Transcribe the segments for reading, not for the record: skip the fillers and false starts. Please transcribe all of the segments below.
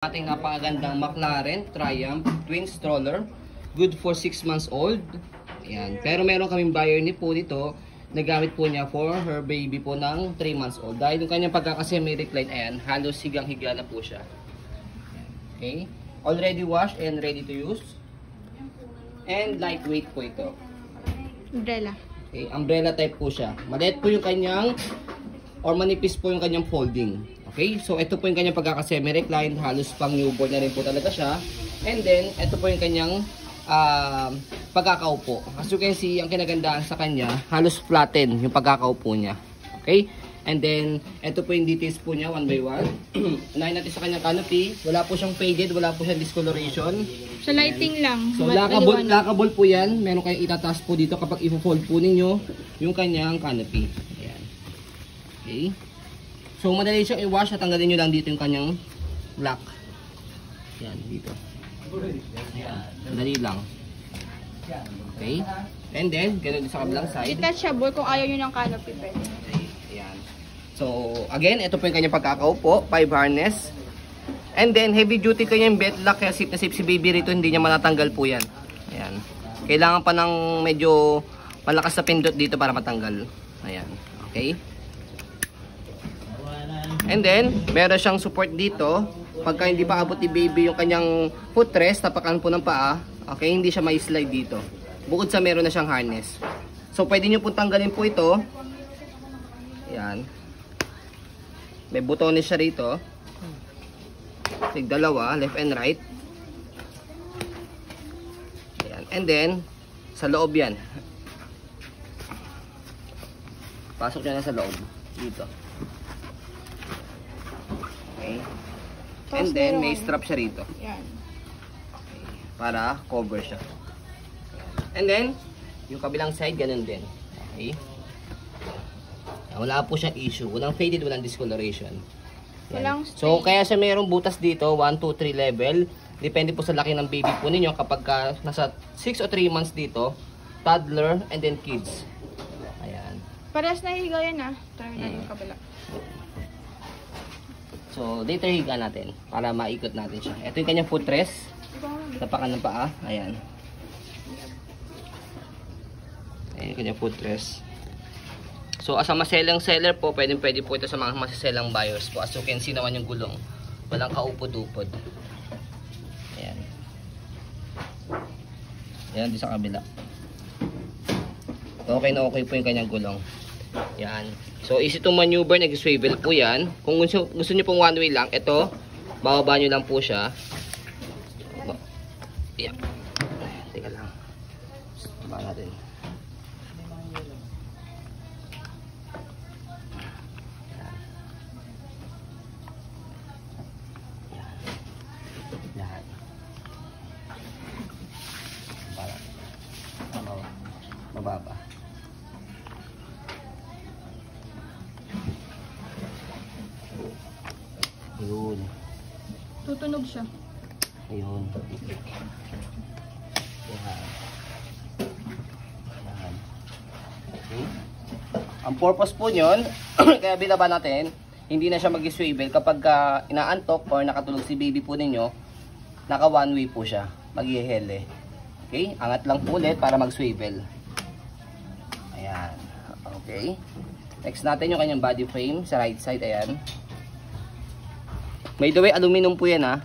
Ating napakagandang McLaren Triumph twin stroller, good for 6 months old. Ayan. Pero meron kaming buyer ni po dito, nagamit po niya for her baby po ng 3 months old. Dahil yung kanyang pagkaka-semi-recline, ayan, halos higang-higa na po siya. Okay. Already washed and ready to use. And lightweight po ito. Umbrella. Okay. Umbrella type po siya. Maliit po yung kanyang, or manipis po yung kanyang folding. Okay, so ito po yung kanyang pagkaka-semi-recline, halos pang newborn na rin po talaga siya. And then, ito po yung kanyang pagkakaupo. As you can see, ang kinagandaan sa kanya, halos flatten yung pagkakaupo niya. Okay, and then, ito po yung details po niya, one by one. Unahin natin sa kanyang canopy. Wala po siyang faded, wala po siyang discoloration. Sa lighting lang. So, lockable po yan. Meron kayong itataas po dito kapag i-fold po ninyo yung kanyang canopy. Ayan. Okay. So, madali siyang i-wash at tanggalin nyo lang dito yung kanyang lock. Yan, dito. Yan, madali lang. Okay. And then, ganun din sa kabilang side. Detachable kung ayaw nyo ng canopy. Okay, ayan. So, again, ito po yung kanyang pagkakaupo. 5 harness. And then, heavy duty kanyang belt lock. Kaya safe na safe si baby rito. Hindi niya matatanggal po yan. Ayan. Kailangan pa ng medyo malakas na pindot dito para matanggal. Ayan. Okay. And then, meron siyang support dito. Pagka hindi pa abot ni baby yung kanyang footrest, tapakan po ng paa, okay, hindi siya may slide dito. Bukod sa meron na siyang harness. So, pwede nyo pong tanggalin po ito. Ayan. May butones siya rito. Tig dalawa, left and right. Ayan. And then, sa loob yan. Pasok nyo na sa loob. Dito. Okay. And then, may strap siya rito. Yan. Okay. Para cover siya. And then, yung kabilang side, ganun din. Okay. Wala po siyang issue. Walang faded, walang discoloration. Walang so, kaya siya mayroong butas dito, 1, 2, 3 level. Depende po sa laki ng baby po ninyo. Kapag nasa 6 o 3 months dito, toddler, and then kids. Ayan. Parehas na higa yan ah. Try na yung kabila. So, dito higa natin para maikot natin siya. Ito yung kanyang footrest. Tapakan ng paa. Ayan. Ayan yung kanyang footrest. So, as a maselang seller po, pwede po ito sa mga maselang buyers po. As you can see naman yung gulong. Walang kaupod-upod. Ayan. Ayan, di sa kabila. Okay na okay po yung kanyang gulong. Yan. So, easy to maneuver, nag-swivel po yan. Kung gusto nyo pong one way lang, ito, bababa nyo lang po siya. Yan. Teka lang. Bababa natin. Yan. Yan. Bababa. Ayun. Tutunog siya. Ayun. Yan. Yan. Okay. Ang purpose po nyon, kaya binaba natin, hindi na siya mag-swivel kapag inaantok or nakatulog si baby po ninyo, naka one way po siya. Mag-ihele. Okay? Angat lang po ulit para mag-swivel. Ayan. Okay. Next natin yung kanyang body frame sa right side. Ayan. By the way, aluminum po yan ha.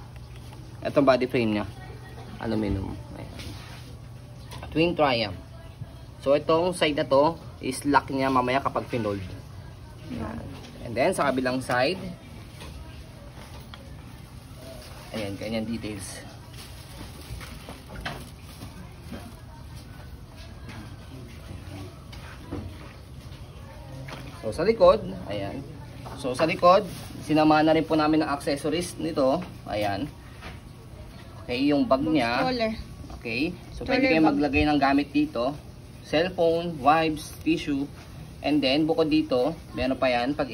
Itong body frame niya. Aluminum. Ayan. Twin Triumph. So, itong side na to is lock niya mamaya kapag pinold. Ayan. And then, sa kabilang side. Ayan, kanyang details. So, sa likod. Ayan. So, sa likod, sinamahan na rin po namin ng accessories nito. Ayan. Okay, yung bag niya. Okay. So, pwede kayo maglagay ng gamit dito. Cellphone, wipes, tissue. And then, bukod dito, meron pa yan. Pag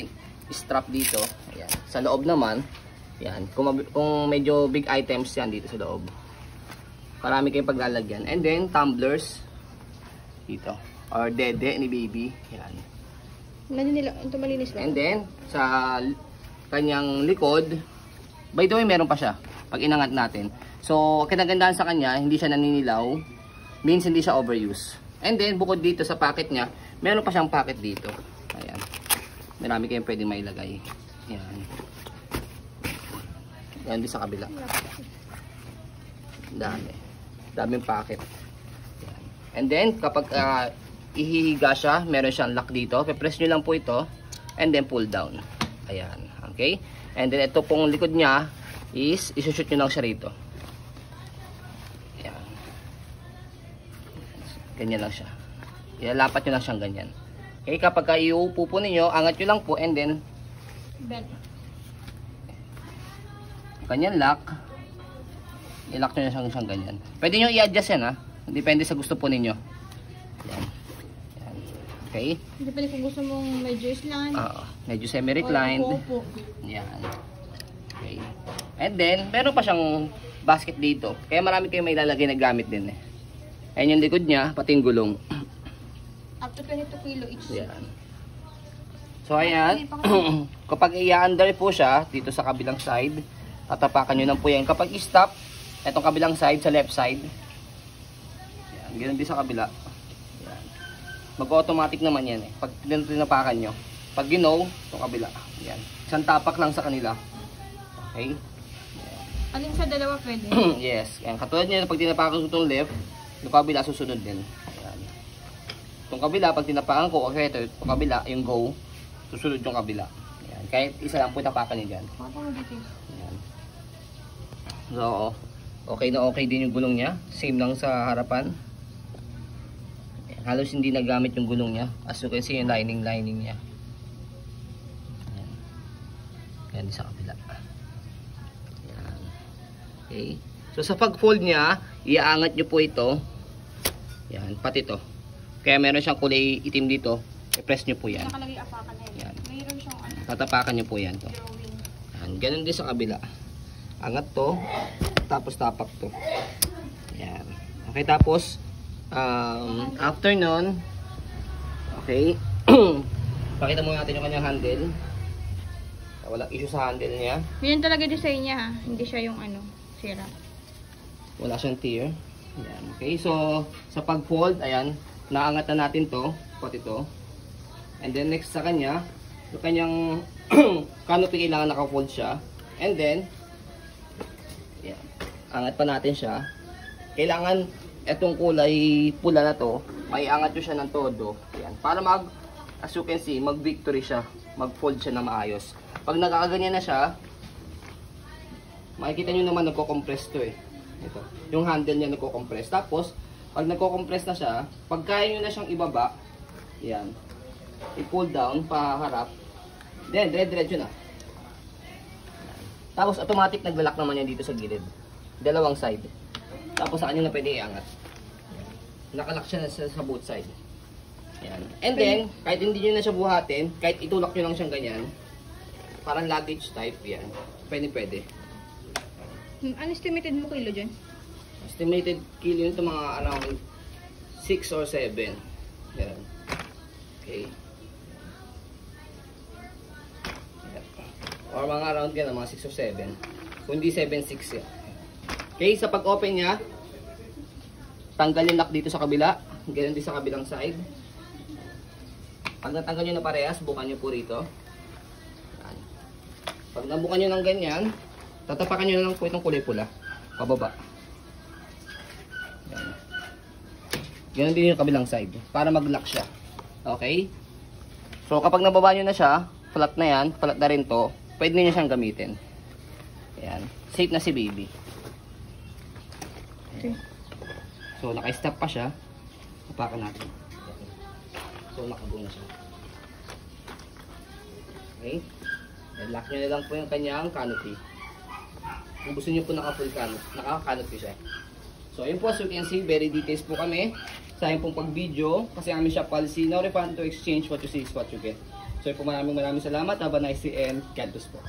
strap dito. Ayan. Sa loob naman, ayan. Kung medyo big items yan dito sa loob. Marami kayong paglalagyan. And then, tumblers. Dito. Or dede ni baby. Ayan. Ito malinis lang. And then, sa kanyang likod, by the way, meron pa siya. pag inangat natin. So, kinagandahan sa kanya, hindi siya naninilaw, means hindi siya overuse. And then, bukod dito sa pocket niya, meron pa siyang pocket dito. Ayan. Marami kayong pwedeng mailagay. Ayan. Ayan din sa kabila. Daming pocket. Ayan. And then, kapag ihihiga siya, meron siyang lock dito. Pe-press nyo lang po ito. And then, pull down. Ayan. Okay? And then, ito pong likod niya is, isushoot nyo lang siya rito. Ayan. Ganyan lang siya. Ilalapat nyo lang siyang ganyan. Okay? Kapag iuupo po ninyo, angat nyo lang po and then, Belt. ganyan lock. I-lock nyo na siyang ganyan. Pwede nyo i-adjust yan ha. Depende sa gusto po ninyo. Ayan. Ayan. Okay? Depende kung gusto mong medyo slant. Medyo semi-reclined. Opo. Yan. Okay. And then, meron pa siyang basket dito. Kaya marami kayong may lalagay na gamit din eh. Ayan yung likod niya, pati yung gulong. Up to 22 kilo each. Yan. So ayan, kapag i-under po siya dito sa kabilang side, tatapakan nyo lang po yan. Kapag i-stop, itong kabilang side sa left side. Yan, ganoon din sa kabila. Yan. Mag-automatic naman yan eh. Pag tinapakan nyo. Pag ginaw, itong kabila. Yan. Isang tapak lang sa kanila. Okay? Alin sa dalawa pwede? Yes. Yan. Katulad nyo, pag tinapakan ko itong left, yung kabila susunod din. Yan. Itong kabila, pag tinapakan ko, okay, itong kabila, yung go, susunod yung kabila. Yan. Kahit isa lang po tapakan nyo dyan. Yan. So, okay na okay din yung gulong niya. Same lang sa harapan. Yan. Halos hindi nagamit yung gulong niya. As you can see, yung lining niya. Yan. Yan din sa kabila. Yan. Okay. So, sa pag-fold niya, iaangat nyo po ito. Yan, pati ito. Kaya meron siyang kulay itim dito. I-press nyo po yan. Nakalagay apakan na Yan. Mayroon siyang Tatapakan nyo po yan. To. drawing. Yan. Ganun din sa kabila. Angat to. Tapos tapak to. Yan. Okay, tapos after nun, okay, pakita mo natin yung kanyang handle. Walang issue sa handle niya. Yan talaga design niya ha. Hindi siya yung sira. Wala siyang tear. Yan. Okay, so sa pag-fold, ayan, naangat na natin to, pati to. And then next sa kanya, yung kanyang canopy kailangan naka-fold siya. And then, yan, angat pa natin siya. Kailangan etong kulay pula na to, maiangat nyo siya ng todo. Yan, para as you can see, mag-victory siya. Mag-fold siya na maayos. Pag nakakaganyan na siya, makikita nyo naman nagko-compress to eh. Ito. Yung handle niya nagko-compress. Tapos, pag nagko-compress na siya, pag kaya nyo na siyang ibaba, yan, i-pull down, paharap, then, diretso na. Tapos, automatic naglalak naman yan dito sa gilid. Dalawang side. Tapos, sa kanya na pwede iangat. Nakalak siya na sa both side. Yan. And then, kahit hindi nyo na siya buhatin, kahit itulak nyo lang siyang ganyan, parang luggage type, yan. Pwede. Ano estimated mo kilo dyan? Estimated kilo nito mga around 6 or 7. Yan. Okay. Yan. Or mga around yan, mga 6 or 7. Kung hindi 7, 6 yan. Okay, sa pag-open niya, tanggal yung lock dito sa kabila. Ganyan din sa kabilang side. Pag natanggal nyo na parehas, bukan nyo po rito. Yan. Pag nabukan nyo ng ganyan, tatapakan nyo na lang po itong kulay pula. Pababa. Yan. Ganun din yung kabilang side. Para mag-lock siya. Okay? So kapag nababa nyo na siya, flat na yan, flat na rin to, pwede nyo siyang gamitin. Yan. Safe na si baby. Okay. So naka-stop pa siya. Tapakan natin. So nakabuo na siya. Okay? Lock nyo na lang po yung kanyang canopy. Kung gusto nyo po naka-full canopy, naka-canopy siya. So yun po, as you can see, very details po kami sa aking pong pag-video. Kasi aming shop policy, no refund to exchange, what you see is what you get. So yun po, maraming salamat. Have a nice day and God bless po.